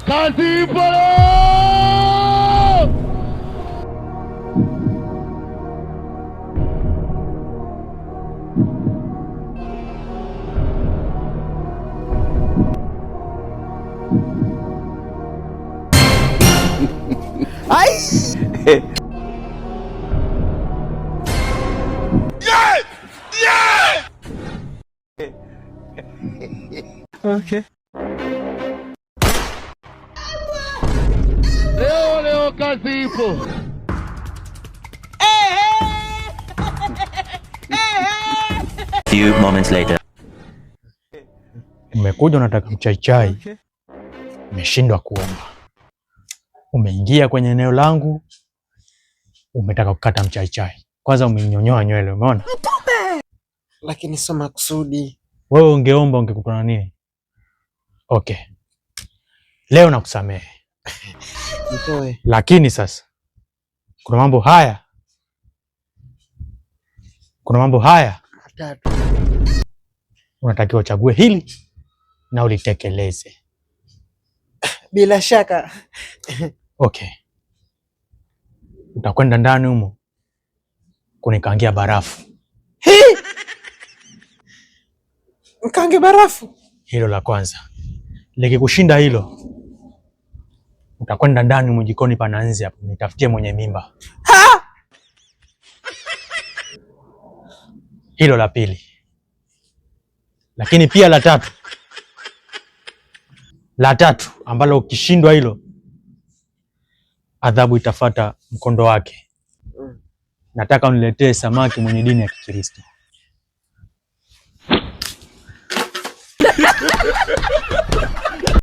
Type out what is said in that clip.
Kazi ipo! Okay. Leo kazi ipo. Few moments later. Umekuja unataka mchaichai. Umeshindwa kuomba. Umeingia kwenye eneo langu. Umetaka kukata mchaichai. Kwanza umenyonyoa nywele, umeona? Lakini sio makusudi. Wewe ungeomba ungekutana nini? Okay. Leo nakusamehe. Nitoe. Lakini sasa kuna mambo haya. Matatu. Unatakiwa uchague hili na ulitekeleze. Bila shaka. Okay. Utakwenda ndani humo kunikangia barafu. Mkange barafu? Hilo la kwanza. Likikushinda hilo, utakwenda ndani humo jikoni pana nzi hapo, nitafutie mwenye mimba. Hilo la pili. Lakini pia la tatu ambalo ukishindwa hilo, adhabu itafata mkondo wake. Nataka uniletee samaki mwenye dini ya Kikristo.